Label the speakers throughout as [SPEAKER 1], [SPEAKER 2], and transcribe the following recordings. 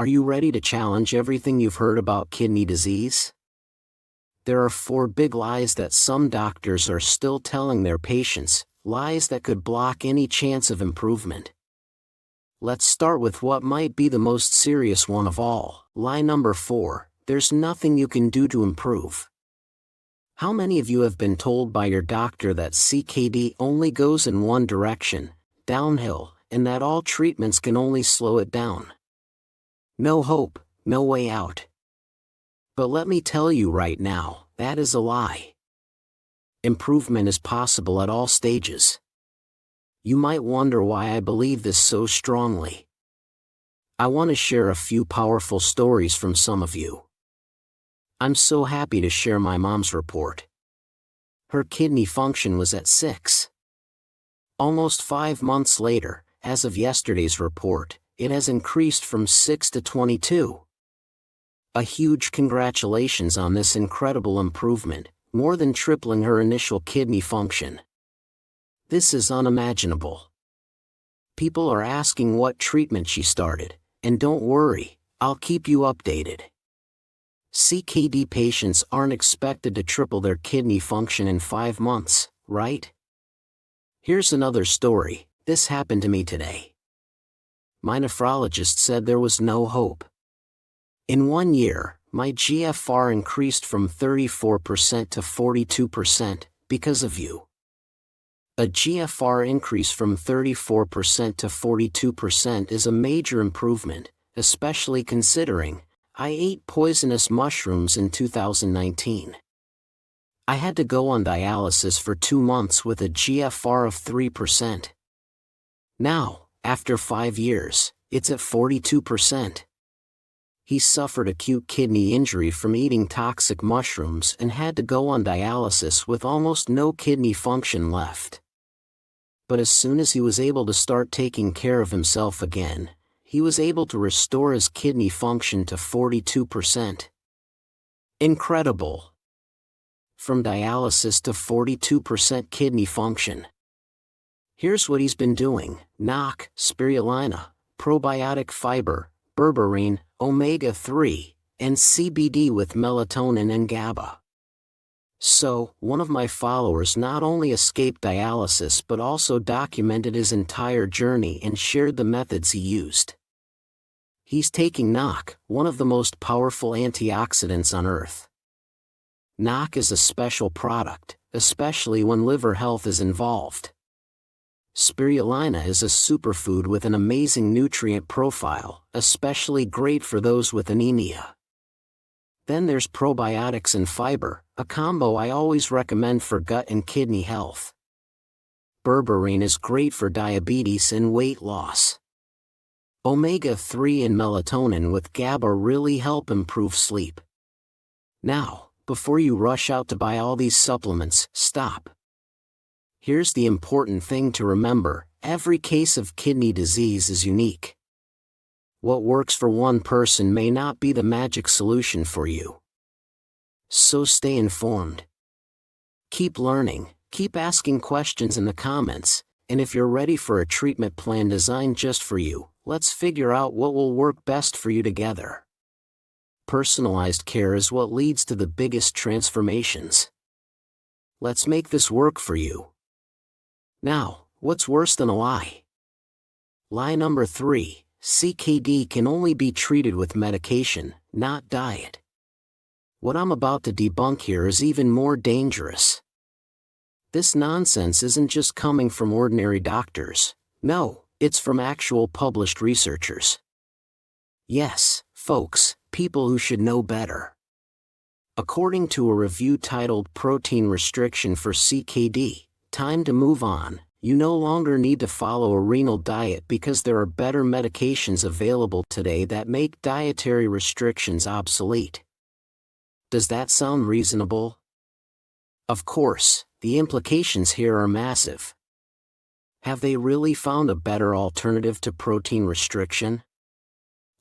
[SPEAKER 1] Are you ready to challenge everything you've heard about kidney disease? There are 4 big lies that some doctors are still telling their patients, lies that could block any chance of improvement. Let's start with what might be the most serious one of all. Lie number 4, there's nothing you can do to improve. How many of you have been told by your doctor that CKD only goes in one direction, downhill, and that all treatments can only slow it down? No hope, no way out. But let me tell you right now, that is a lie. Improvement is possible at all stages. You might wonder why I believe this so strongly. I want to share a few powerful stories from some of you. I'm so happy to share my mom's report. Her kidney function was at 6. Almost 5 months later, as of yesterday's report, it has increased from 6 to 22. A huge congratulations on this incredible improvement, more than tripling her initial kidney function. This is unimaginable. People are asking what treatment she started, and don't worry, I'll keep you updated. CKD patients aren't expected to triple their kidney function in 5 months, right? Here's another story. This happened to me today. My nephrologist said there was no hope. In 1 year, my GFR increased from 34% to 42% because of you. A GFR increase from 34% to 42% is a major improvement, especially considering I ate poisonous mushrooms in 2019. I had to go on dialysis for 2 months with a GFR of 3%. Now, after 5 years, it's at 42%. He suffered acute kidney injury from eating toxic mushrooms and had to go on dialysis with almost no kidney function left. But as soon as he was able to start taking care of himself again, he was able to restore his kidney function to 42%. Incredible! From dialysis to 42% kidney function. Here's what he's been doing: NOC, spirulina, probiotic fiber, berberine, omega-3, and CBD with melatonin and GABA. So, one of my followers not only escaped dialysis but also documented his entire journey and shared the methods he used. He's taking NOC, one of the most powerful antioxidants on earth. NOC is a special product, especially when liver health is involved. Spirulina is a superfood with an amazing nutrient profile, especially great for those with anemia. Then there's probiotics and fiber, a combo I always recommend for gut and kidney health. Berberine is great for diabetes and weight loss. Omega-3 and melatonin with GABA really help improve sleep. Now, before you rush out to buy all these supplements, stop. Here's the important thing to remember: every case of kidney disease is unique. What works for one person may not be the magic solution for you. So stay informed. Keep learning, keep asking questions in the comments, and if you're ready for a treatment plan designed just for you, let's figure out what will work best for you together. Personalized care is what leads to the biggest transformations. Let's make this work for you. Now, what's worse than a lie? Lie number 3, CKD can only be treated with medication, not diet. What I'm about to debunk here is even more dangerous. This nonsense isn't just coming from ordinary doctors. No, it's from actual published researchers. Yes, folks, people who should know better. According to a review titled "Protein Restriction for CKD, Time to Move On," you no longer need to follow a renal diet because there are better medications available today that make dietary restrictions obsolete. Does that sound reasonable? Of course, the implications here are massive. Have they really found a better alternative to protein restriction?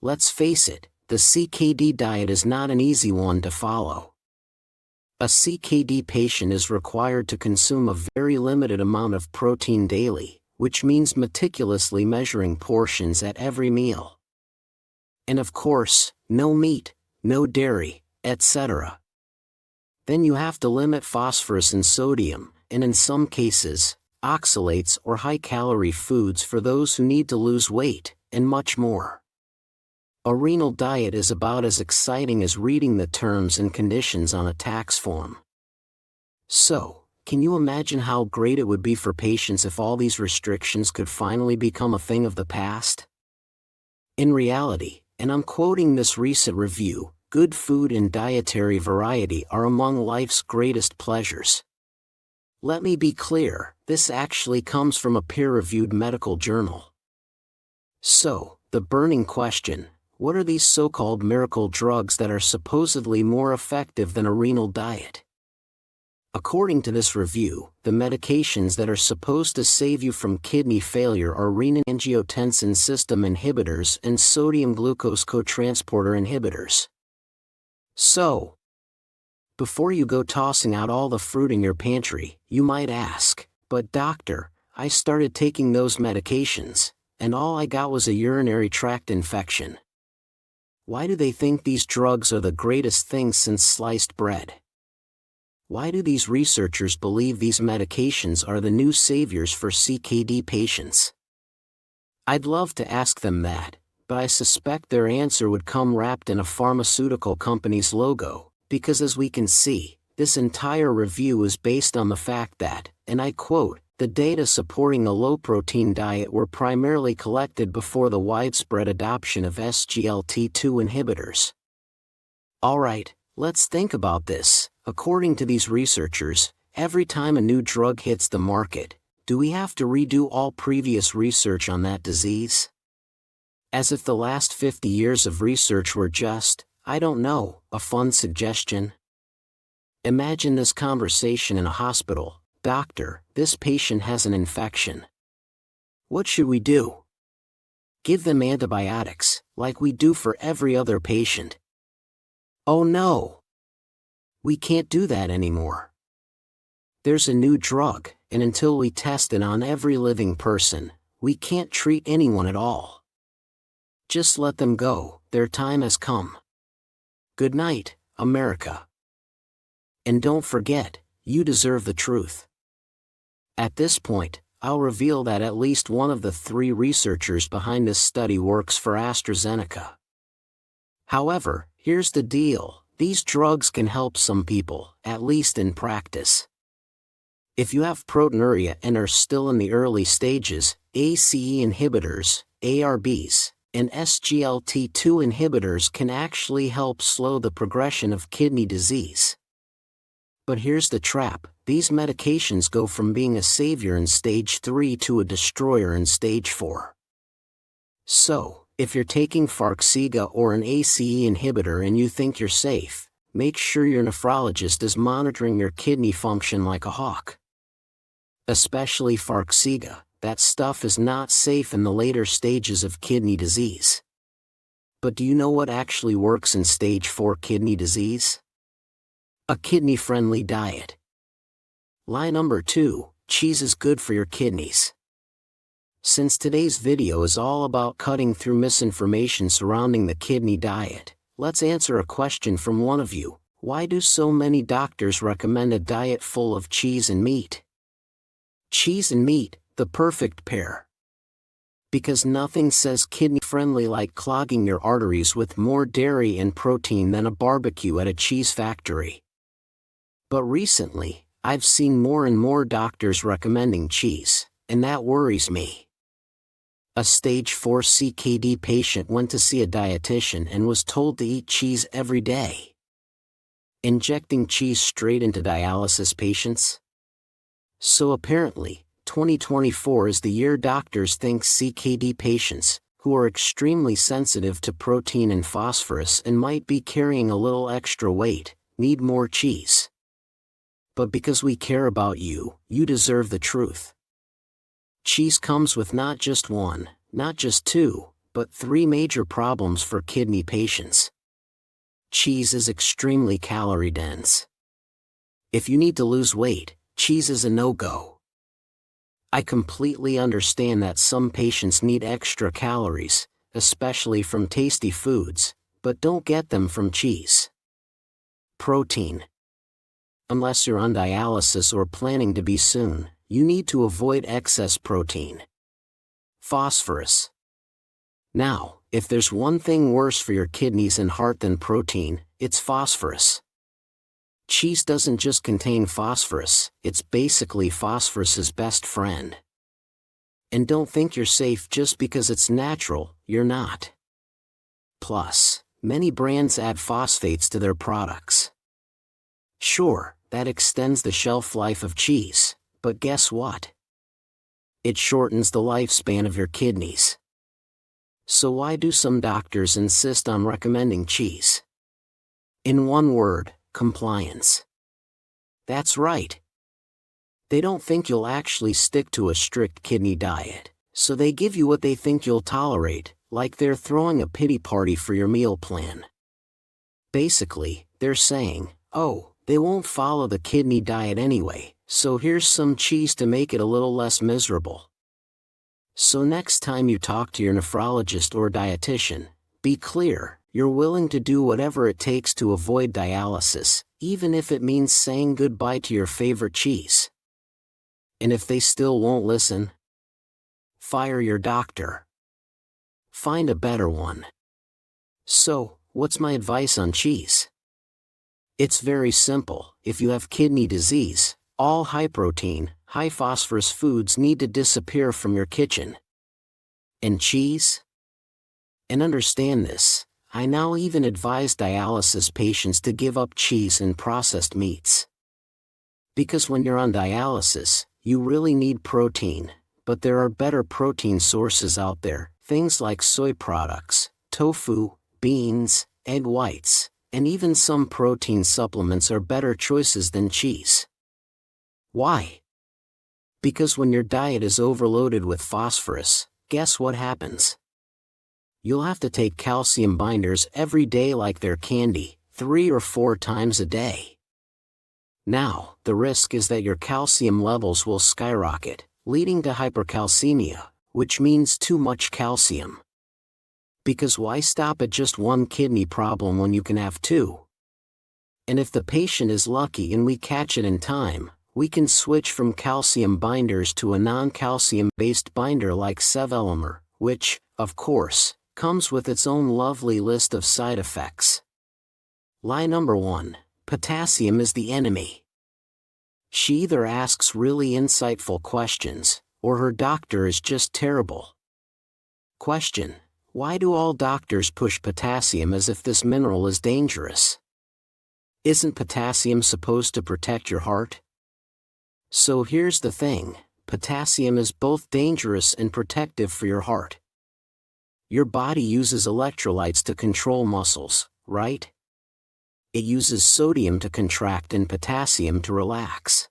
[SPEAKER 1] Let's face it, the CKD diet is not an easy one to follow. A CKD patient is required to consume a very limited amount of protein daily, which means meticulously measuring portions at every meal. And of course, no meat, no dairy, etc. Then you have to limit phosphorus and sodium, and in some cases, oxalates or high-calorie foods for those who need to lose weight, and much more. A renal diet is about as exciting as reading the terms and conditions on a tax form. So, can you imagine how great it would be for patients if all these restrictions could finally become a thing of the past? In reality, and I'm quoting this recent review, good food and dietary variety are among life's greatest pleasures. Let me be clear, this actually comes from a peer-reviewed medical journal. So, the burning question, what are these so-called miracle drugs that are supposedly more effective than a renal diet? According to this review, the medications that are supposed to save you from kidney failure are renin-angiotensin system inhibitors and sodium glucose cotransporter inhibitors. So, before you go tossing out all the fruit in your pantry, you might ask, but doctor, I started taking those medications, and all I got was a urinary tract infection. Why do they think these drugs are the greatest thing since sliced bread? Why do these researchers believe these medications are the new saviors for CKD patients? I'd love to ask them that, but I suspect their answer would come wrapped in a pharmaceutical company's logo, because as we can see, this entire review is based on the fact that, and I quote, the data supporting a low-protein diet were primarily collected before the widespread adoption of SGLT2 inhibitors. Alright, let's think about this. According to these researchers, every time a new drug hits the market, do we have to redo all previous research on that disease? As if the last 50 years of research were just, I don't know, a fun suggestion. Imagine this conversation in a hospital. Doctor, this patient has an infection. What should we do? Give them antibiotics, like we do for every other patient. Oh no! We can't do that anymore. There's a new drug, and until we test it on every living person, we can't treat anyone at all. Just let them go, their time has come. Good night, America. And don't forget, you deserve the truth. At this point, I'll reveal that at least one of the 3 researchers behind this study works for AstraZeneca. However, here's the deal. These drugs can help some people, at least in practice. If you have proteinuria and are still in the early stages, ACE inhibitors, ARBs, and SGLT2 inhibitors can actually help slow the progression of kidney disease. But here's the trap, these medications go from being a savior in stage 3 to a destroyer in stage 4. So, if you're taking Farxiga or an ACE inhibitor and you think you're safe, make sure your nephrologist is monitoring your kidney function like a hawk. Especially Farxiga, that stuff is not safe in the later stages of kidney disease. But do you know what actually works in stage 4 kidney disease? A kidney-friendly diet. Lie number 2, cheese is good for your kidneys. Since today's video is all about cutting through misinformation surrounding the kidney diet, let's answer a question from one of you. Why do so many doctors recommend a diet full of cheese and meat? Cheese and meat, the perfect pair. Because nothing says kidney-friendly like clogging your arteries with more dairy and protein than a barbecue at a cheese factory. But recently, I've seen more and more doctors recommending cheese, and that worries me. A stage 4 CKD patient went to see a dietitian and was told to eat cheese every day. Injecting cheese straight into dialysis patients? So apparently, 2024 is the year doctors think CKD patients, who are extremely sensitive to protein and phosphorus and might be carrying a little extra weight, need more cheese. But because we care about you, you deserve the truth. Cheese comes with not just 1, not just 2, but 3 major problems for kidney patients. Cheese is extremely calorie dense. If you need to lose weight, cheese is a no-go. I completely understand that some patients need extra calories, especially from tasty foods, but don't get them from cheese. Protein. Unless you're on dialysis or planning to be soon, you need to avoid excess protein. Phosphorus. Now, if there's one thing worse for your kidneys and heart than protein, it's phosphorus. Cheese doesn't just contain phosphorus, it's basically phosphorus's best friend. And don't think you're safe just because it's natural, you're not. Plus, many brands add phosphates to their products. Sure, that extends the shelf life of cheese, but guess what? It shortens the lifespan of your kidneys. So why do some doctors insist on recommending cheese? In one word, compliance. That's right. They don't think you'll actually stick to a strict kidney diet, so they give you what they think you'll tolerate, like they're throwing a pity party for your meal plan. Basically, they're saying, oh, they won't follow the kidney diet anyway, so here's some cheese to make it a little less miserable. So next time you talk to your nephrologist or dietitian, be clear, you're willing to do whatever it takes to avoid dialysis, even if it means saying goodbye to your favorite cheese. And if they still won't listen, fire your doctor. Find a better one. So, what's my advice on cheese? It's very simple. If you have kidney disease, all high-protein, high-phosphorus foods need to disappear from your kitchen. And cheese? And understand this, I now even advise dialysis patients to give up cheese and processed meats. Because when you're on dialysis, you really need protein, but there are better protein sources out there, things like soy products, tofu, beans, egg whites, and even some protein supplements are better choices than cheese. Why? Because when your diet is overloaded with phosphorus, guess what happens? You'll have to take calcium binders every day like they're candy, 3 or 4 times a day. Now, the risk is that your calcium levels will skyrocket, leading to hypercalcemia, which means too much calcium. Because why stop at just one kidney problem when you can have 2? And if the patient is lucky and we catch it in time, we can switch from calcium binders to a non-calcium-based binder like sevelamer, which, of course, comes with its own lovely list of side effects. Lie number 1, potassium is the enemy. She either asks really insightful questions, or her doctor is just terrible. Question: why do all doctors push potassium as if this mineral is dangerous? Isn't potassium supposed to protect your heart? So here's the thing, potassium is both dangerous and protective for your heart. Your body uses electrolytes to control muscles, right? It uses sodium to contract and potassium to relax.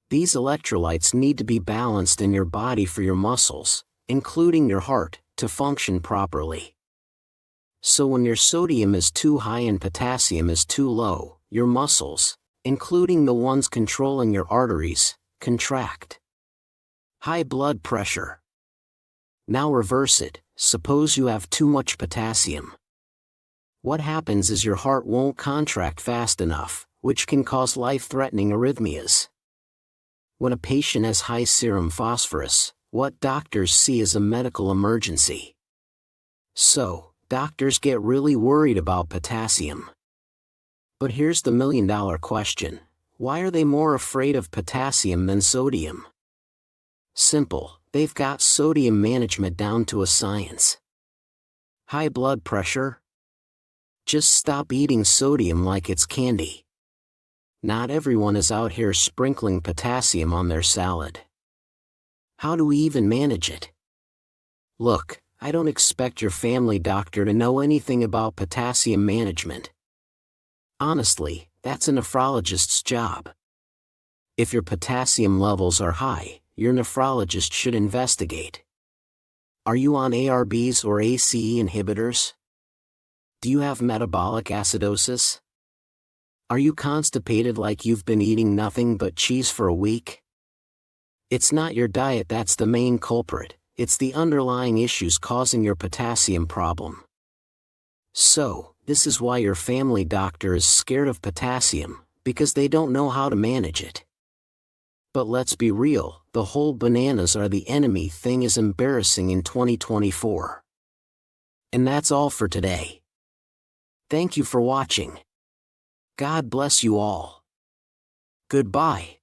[SPEAKER 1] These electrolytes need to be balanced in your body for your muscles, including your heart, to function properly. So when your sodium is too high and potassium is too low, your muscles, including the ones controlling your arteries, contract. High blood pressure. Now reverse it, suppose you have too much potassium. What happens is your heart won't contract fast enough, which can cause life-threatening arrhythmias. When a patient has high serum phosphorus, what doctors see is a medical emergency. So, doctors get really worried about potassium. But here's the million-dollar question: why are they more afraid of potassium than sodium? Simple, they've got sodium management down to a science. High blood pressure? Just stop eating sodium like it's candy. Not everyone is out here sprinkling potassium on their salad. How do we even manage it? Look, I don't expect your family doctor to know anything about potassium management. Honestly, that's a nephrologist's job. If your potassium levels are high, your nephrologist should investigate. Are you on ARBs or ACE inhibitors? Do you have metabolic acidosis? Are you constipated like you've been eating nothing but cheese for a week? It's not your diet that's the main culprit, it's the underlying issues causing your potassium problem. So, this is why your family doctor is scared of potassium, because they don't know how to manage it. But let's be real, the whole bananas are the enemy thing is embarrassing in 2024. And that's all for today. Thank you for watching. God bless you all. Goodbye.